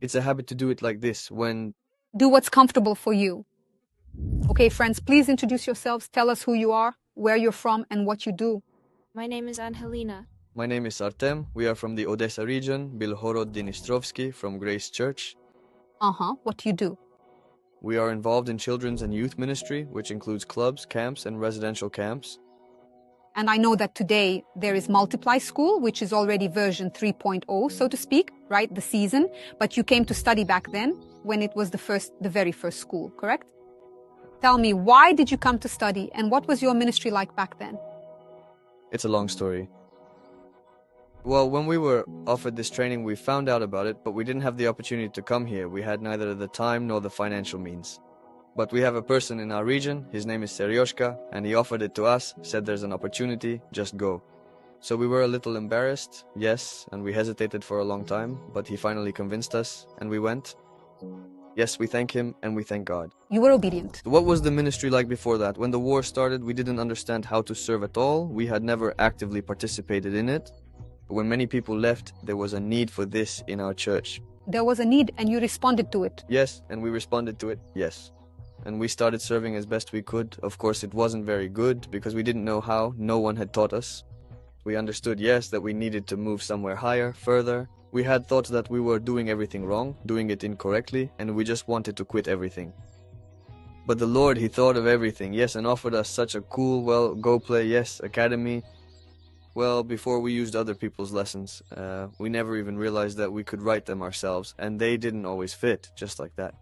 It's a habit to do it like this when... Do what's comfortable for you. Okay, friends, please introduce yourselves. Tell us who you are, where you're from, and what you do. My name is Angelina. My name is Artem. We are from the Odessa region, Bilhorod Dnistrovsky, from Grace Church. What do you do? We are involved in children's and youth ministry, which includes clubs, camps, and residential camps. And I know that today there is Multiply School, which is already version 3.0, so to speak, right? The season. But you came to study back then when it was the very first school, correct? Tell me, why did you come to study and what was your ministry like back then? It's a long story. Well, when we were offered this training, we found out about it, but we didn't have the opportunity to come here. We had neither the time nor the financial means. But we have a person in our region, his name is Seryoshka, and he offered it to us, said there's an opportunity, just go. So we were a little embarrassed, yes, and we hesitated for a long time, but he finally convinced us, and we went. Yes, we thank him, and we thank God. You were obedient. What was the ministry like before that? When the war started, we didn't understand how to serve at all. We had never actively participated in it. But when many people left, there was a need for this in our church. There was a need, and you responded to it. Yes, and we responded to it, yes. And we started serving as best we could. Of course, it wasn't very good, because we didn't know how. No one had taught us. We understood, yes, that we needed to move somewhere higher, further. We had thoughts that we were doing everything wrong, doing it incorrectly, and we just wanted to quit everything. But the Lord, He thought of everything, yes, and offered us such a cool, well, Go Play, yes, academy. Well, before we used other people's lessons, we never even realized that we could write them ourselves, and they didn't always fit, just like that.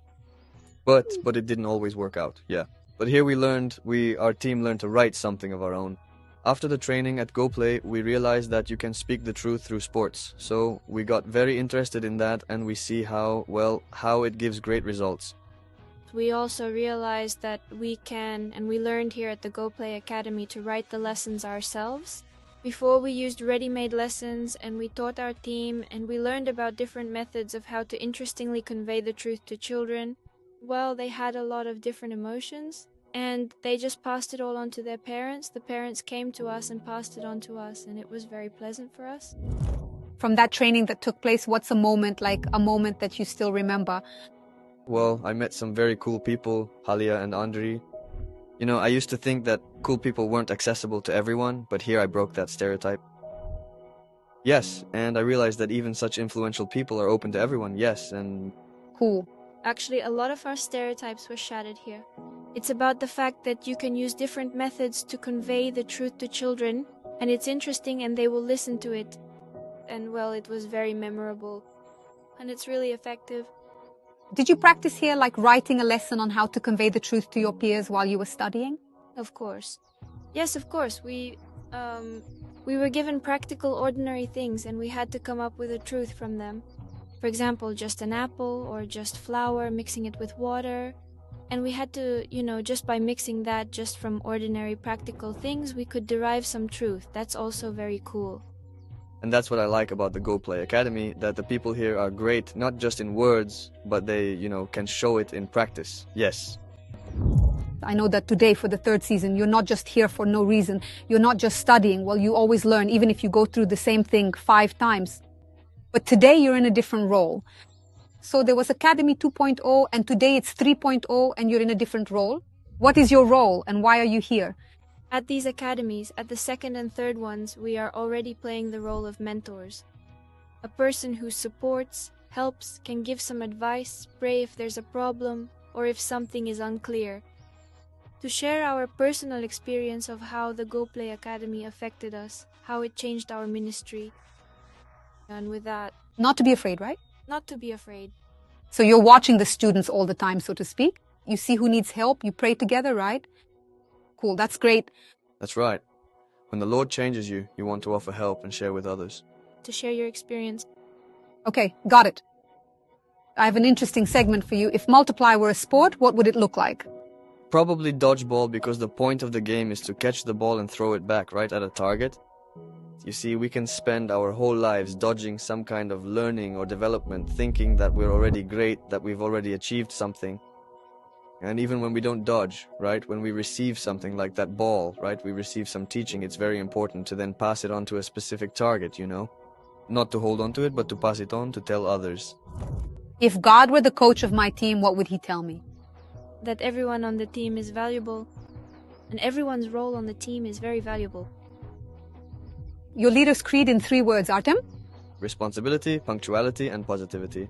But it didn't always work out, yeah. But here our team learned to write something of our own. After the training at Go Play, we realized that you can speak the truth through sports. So we got very interested in that, and we see how it gives great results. We also realized that we can, and we learned here at the Go Play Academy, to write the lessons ourselves. Before we used ready-made lessons, and we taught our team, and we learned about different methods of how to interestingly convey the truth to children. Well, they had a lot of different emotions, and they just passed it all on to their parents. The parents came to us and passed it on to us, and it was very pleasant for us. From that training that took place, what's a moment that you still remember? Well, I met some very cool people, Halia and Andriy. You know, I used to think that cool people weren't accessible to everyone, but here I broke that stereotype. Yes, and I realized that even such influential people are open to everyone, yes, and... Cool. Actually, a lot of our stereotypes were shattered here. It's about the fact that you can use different methods to convey the truth to children, and it's interesting and they will listen to it. And well, it was very memorable, and it's really effective. Did you practice here, like writing a lesson on how to convey the truth to your peers while you were studying? Of course. Yes, of course. We were given practical, ordinary things, and we had to come up with a truth from them. For example, just an apple or just flour, mixing it with water. And we had to, just by mixing that just from ordinary practical things, we could derive some truth. That's also very cool. And that's what I like about the Go Play Academy, that the people here are great, not just in words, but they, can show it in practice. Yes. I know that today for the third season, you're not just here for no reason. You're not just studying. Well, you always learn, even if you go through the same thing 5 times. But today you're in a different role. So there was Academy 2.0 and today it's 3.0 and you're in a different role. What is your role and why are you here? At these academies, at the second and third ones, we are already playing the role of mentors. A person who supports, helps, can give some advice, pray if there's a problem, or if something is unclear. To share our personal experience of how the Go Play Academy affected us, how it changed our ministry. And with that... Not to be afraid, right? Not to be afraid. So you're watching the students all the time, so to speak. You see who needs help, you pray together, right? Cool, that's great. That's right. When the Lord changes you, you want to offer help and share with others. To share your experience. Okay, got it. I have an interesting segment for you. If Multiply were a sport, what would it look like? Probably dodgeball, because the point of the game is to catch the ball and throw it back right at a target. You see, we can spend our whole lives dodging some kind of learning or development, thinking that we're already great, that we've already achieved something. And even when we don't dodge, right, when we receive something like that ball, right, we receive some teaching, it's very important to then pass it on to a specific target, Not to hold on to it, but to pass it on to tell others. If God were the coach of my team, what would he tell me? That everyone on the team is valuable, and everyone's role on the team is very valuable. Your leader's creed in 3 words, Artem? Responsibility, punctuality, and positivity.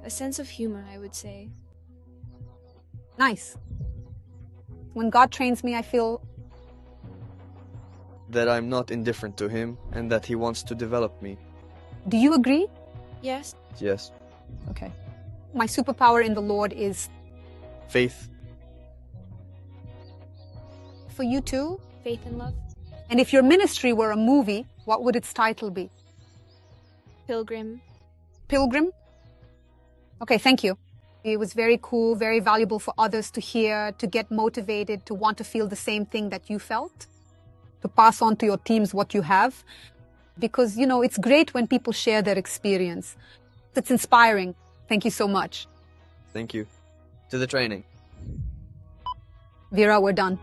A sense of humor, I would say. Nice. When God trains me, I feel That I'm not indifferent to him and that he wants to develop me. Do you agree? Yes, Yes. Okay. My superpower in the Lord is Faith. for you too. faith and love. And if your ministry were a movie, what would its title be? Pilgrim. Pilgrim? Okay, thank you. It was very cool, very valuable for others to hear, to get motivated, to want to feel the same thing that you felt, to pass on to your teams what you have. Because, it's great when people share their experience. It's inspiring. Thank you so much. Thank you. To the training. Vera, we're done.